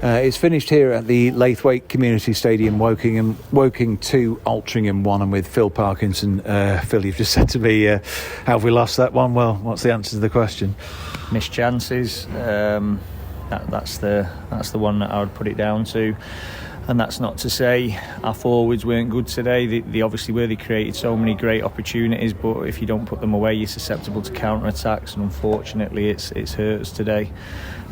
It's finished here at the Laithwaite Community Stadium, Woking 2, Altrincham 1, and with Phil Parkinson. Phil, you've just said to me, how have we lost that one? Well, what's the answer to the question? Missed chances. That's the one that I would put it down to. And that's not to say our forwards weren't good today. They obviously were. They created so many great opportunities, but if you don't put them away, you're susceptible to counter-attacks, and unfortunately it's hurt us today.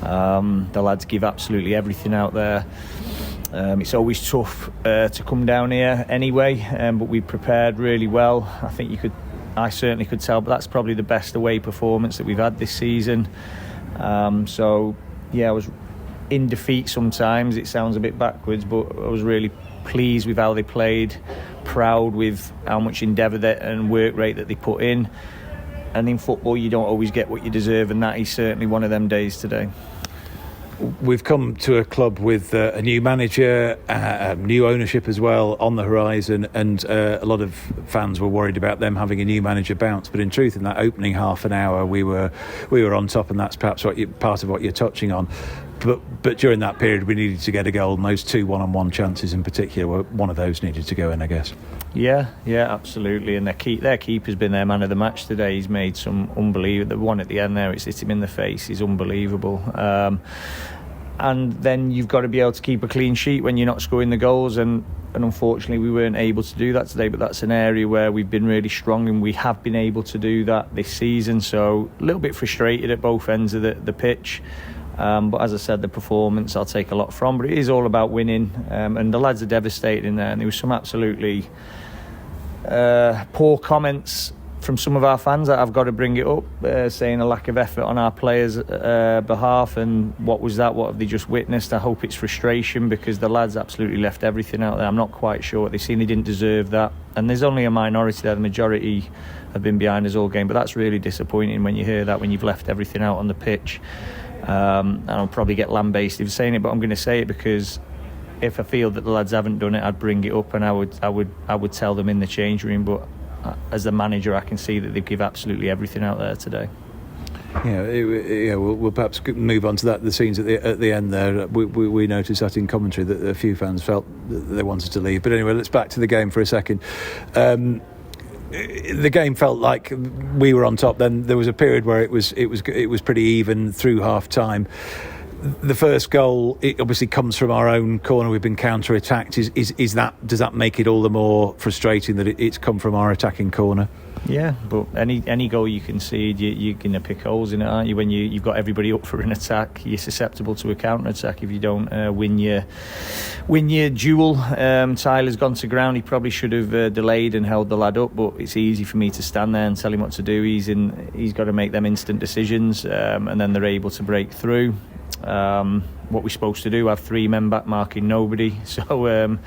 The lads give absolutely everything out there. It's always tough to come down here anyway, but we prepared really well. I certainly could tell, but that's probably the best away performance that we've had this season. So yeah, I was in defeat sometimes. It sounds a bit backwards, but I was really pleased with how they played, proud with how much endeavour and work rate that they put in. And in football, you don't always get what you deserve, and that is certainly one of them days today. We've come to a club with a new manager, new ownership as well on the horizon, and a lot of fans were worried about them having a new manager bounce. But in truth, in that opening half an hour, we were on top, and that's perhaps part of what you're touching on. But during that period, we needed to get a goal, and those two one-on-one chances in particular, one of those needed to go in, I guess. Yeah, absolutely. And their keeper's been their man of the match today. He's made some unbelievable. The one at the end there, it's hit him in the face. He's unbelievable. And then you've got to be able to keep a clean sheet when you're not scoring the goals. And unfortunately, we weren't able to do that today. But that's an area where we've been really strong, and we have been able to do that this season. So a little bit frustrated at both ends of the pitch. But as I said, the performance I'll take a lot from. But it is all about winning. And the lads are devastated in there. And there was some absolutely poor comments from some of our fans that I've got to bring it up, saying a lack of effort on our players' behalf. And what was that? What have they just witnessed? I hope it's frustration, because the lads absolutely left everything out there. I'm not quite sure what they've seen. They didn't deserve that. And there's only a minority there. The majority have been behind us all game. But that's really disappointing when you hear that, when you've left everything out on the pitch. And I'll probably get lambasted for saying it, but I'm going to say it because if I feel that the lads haven't done it, I'd bring it up, and I would tell them in the change room. But as the manager, I can see that they give absolutely everything out there today. Yeah, we'll perhaps move on to that. The scenes at the end there, we noticed that in commentary that a few fans felt that they wanted to leave. But anyway, let's back to the game for a second. The game felt like we were on top. Then there was a period where it was pretty even through half time. The first goal, it obviously comes from our own corner. We've been counter-attacked. Does that make it all the more frustrating that it's come from our attacking corner? Yeah, but any goal you concede, you're going to pick holes in it, aren't you? When you've got everybody up for an attack, you're susceptible to a counter-attack if you don't win your duel. Tyler's gone to ground. He probably should have delayed and held the lad up, but it's easy for me to stand there and tell him what to do. He's got to make them instant decisions, and then they're able to break through. What we're supposed to do, have three men back marking nobody. So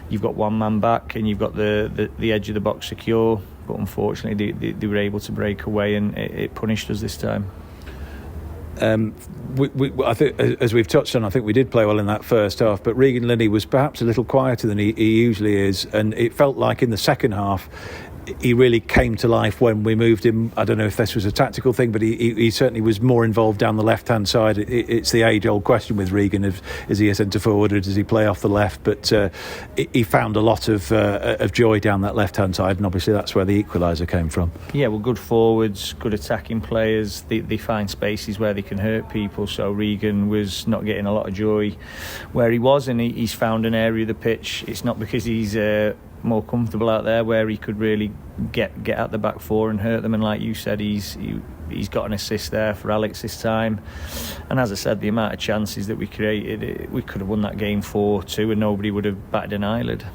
you've got one man back, and you've got the edge of the box secure. But unfortunately, they were able to break away, and it punished us this time. I think, as we've touched on, I think we did play well in that first half, but Regan Linney was perhaps a little quieter than he usually is, and it felt like in the second half he really came to life when we moved him. I don't know if this was a tactical thing, but he certainly was more involved down the left-hand side. It's the age-old question with Regan of, is he a centre-forward or does he play off the left? But he found a lot of joy down that left-hand side, and obviously that's where the equaliser came from. Yeah, well, good forwards, good attacking players. They find spaces where they can hurt people, so Regan was not getting a lot of joy where he was, and he's found an area of the pitch. It's not because he's more comfortable out there, where he could really get at the back four and hurt them. And like you said, he's got an assist there for Alex this time. And as I said, the amount of chances that we created, we could have won that game 4-2 and nobody would have batted an eyelid.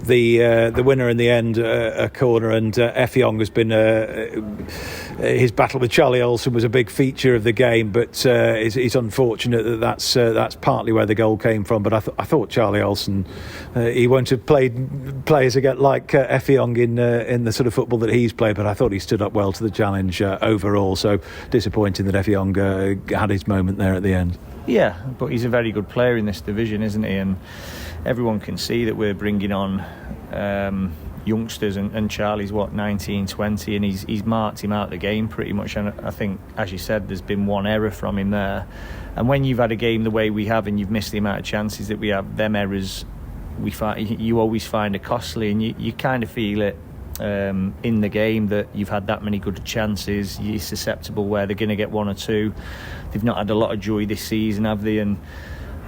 The winner in the end, a corner, and Effiong has been his battle with Charlie Olsen was a big feature of the game, but it's unfortunate that that's partly where the goal came from. But I thought Charlie Olsen, he won't have played players again like Effiong in the sort of football that he's played, but I thought he stood up well to the challenge overall. So disappointing that Effiong had his moment there at the end. Yeah, but he's a very good player in this division, isn't he? And everyone can see that we're bringing on youngsters, and Charlie's 19, 20, and he's marked him out of the game pretty much. And I think, as you said, there's been one error from him there. And when you've had a game the way we have, and you've missed the amount of chances that we have, them errors you always find are costly, and you kind of feel it in the game that you've had that many good chances. You're susceptible where they're going to get one or two. They've not had a lot of joy this season, have they? And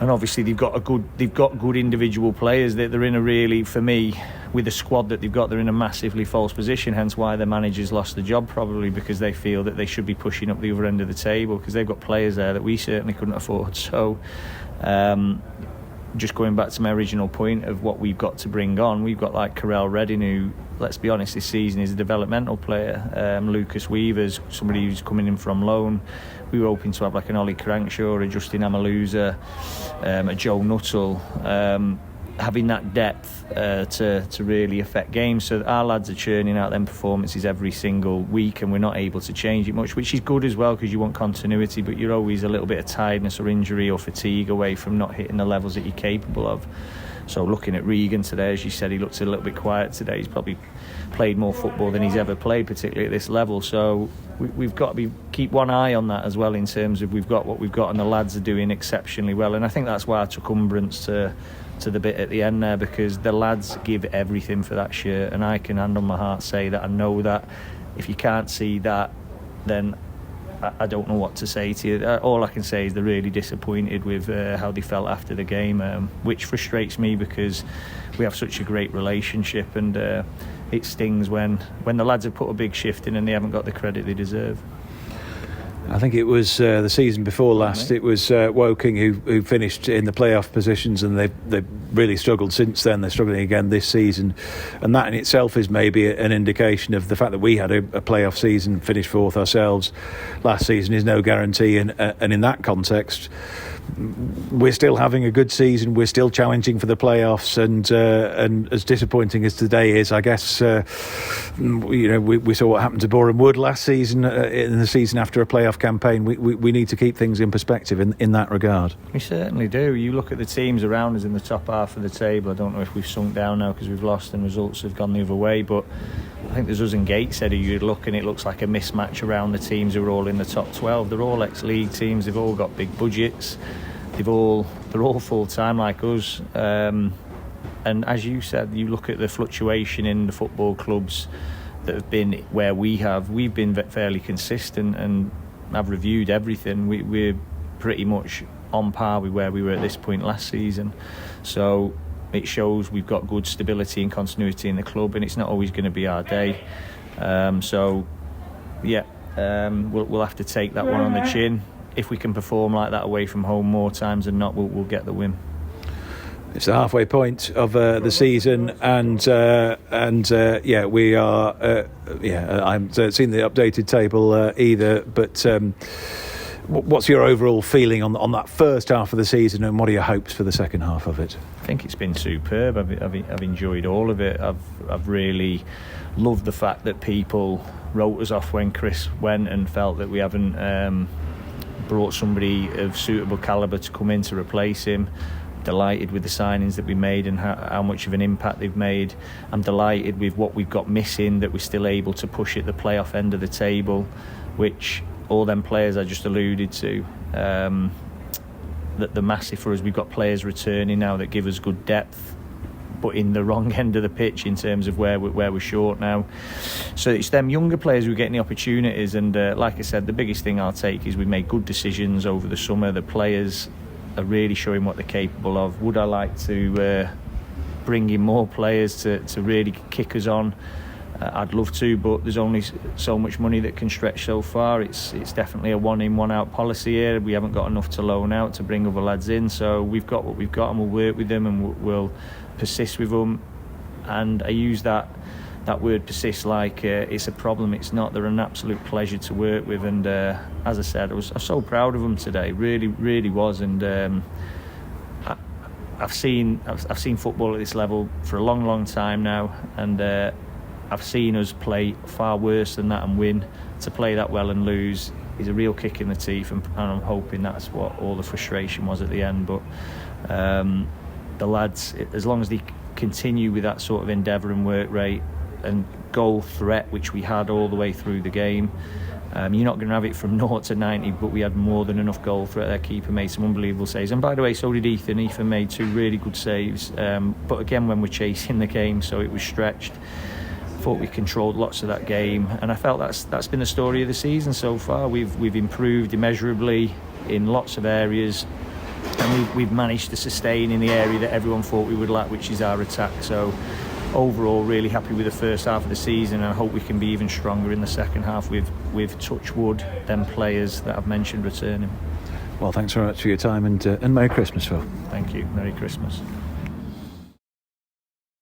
obviously they've got good individual players that they're in a really, for me, with the squad that they've got, they're in a massively false position. Hence why the manager's lost the job, probably because they feel that they should be pushing up the other end of the table, because they've got players there that we certainly couldn't afford. So just going back to my original point of what we've got to bring on, we've got like Carell Redding, who, let's be honest, this season is a developmental player. Lucas Weaver's somebody who's coming in from loan. We were hoping to have like an Ollie Crankshaw, a Justin Amaluza, a Joe Nuttall, having that depth to really affect games. So our lads are churning out them performances every single week, and we're not able to change it much, which is good as well, because you want continuity, but you're always a little bit of tiredness or injury or fatigue away from not hitting the levels that you're capable of. So looking at Regan today, as you said, he looks a little bit quiet today. He's probably played more football than he's ever played, particularly at this level. So we've got to keep one eye on that as well, in terms of we've got what we've got, and the lads are doing exceptionally well. And I think that's why I took umbrance to the bit at the end there, because the lads give everything for that shirt, and I can hand on my heart say that I know that. If you can't see that, then I don't know what to say to you. All I can say is they're really disappointed with how they felt after the game, which frustrates me, because we have such a great relationship, and it stings when the lads have put a big shift in and they haven't got the credit they deserve. I think it was the season before last. It was Woking who finished in the playoff positions, and they've really struggled since then. They're struggling again this season, and that in itself is maybe an indication of the fact that we had a playoff season, finished fourth ourselves last season, is no guarantee. And in that context, we're still having a good season. We're still challenging for the playoffs, and as disappointing as today is, I guess we saw what happened to Boreham Wood last season. In the season after a playoff campaign, we need to keep things in perspective in that regard. We certainly do. You look at the teams around us in the top half of the table. I don't know if we've sunk down now because we've lost and results have gone the other way, but I think there's us and Gateshead who you look and it looks like a mismatch around the teams who are all in the top 12. They're all ex-league teams. They've all got big budgets. They're all full-time like us. And as you said, you look at the fluctuation in the football clubs that have been where we've been fairly consistent, and I've reviewed everything. We're pretty much on par with where we were at this point last season. So it shows we've got good stability and continuity in the club, and it's not always going to be our day. We'll have to take that one on the chin. If we can perform like that away from home more times than not, we'll get the win. It's the halfway point of the season, and we are. I haven't seen the updated table either, but what's your overall feeling on that first half of the season, and what are your hopes for the second half of it? I think it's been superb. I've enjoyed all of it. I've really loved the fact that people wrote us off when Chris went and felt that we haven't brought somebody of suitable calibre to come in to replace him. Delighted with the signings that we made and how much of an impact they've made. I'm delighted with what we've got missing, that we're still able to push at the playoff end of the table, which all them players I just alluded to, that the massive for us. We've got players returning now that give us good depth, but in the wrong end of the pitch in terms of where we're short now. So it's them younger players who are getting the opportunities, and like I said, the biggest thing I'll take is we made good decisions over the summer. The players are really showing what they're capable of. Would I like to bring in more players to really kick us on? I'd love to, but there's only so much money that can stretch so far. It's definitely a one-in, one-out policy here. We haven't got enough to loan out to bring other lads in, so we've got what we've got, and we'll work with them, and we'll persist with them. And I use that word persist like it's a problem. It's not. They're an absolute pleasure to work with, and as I said, I was so proud of them today. Really, really was. And I've seen football at this level for a long, long time now, and I've seen us play far worse than that and win. To play that well and lose is a real kick in the teeth, and I'm hoping that's what all the frustration was at the end. But the lads, as long as they continue with that sort of endeavour and work rate and goal threat which we had all the way through the game. You're not going to have it from 0 to 90, but we had more than enough goal threat. Their keeper made some unbelievable saves, and by the way, so did Ethan. Ethan made 2 really good saves, but again, when we're chasing the game, so it was stretched. I thought we controlled lots of that game, and I felt that's been the story of the season so far. We've improved immeasurably in lots of areas, and we've managed to sustain in the area that everyone thought we would lack, which is our attack. So overall, really happy with the first half of the season, and I hope we can be even stronger in the second half with touch wood, them players that I've mentioned returning. Well, thanks very much for your time, and Merry Christmas, Phil. Thank you. Merry Christmas.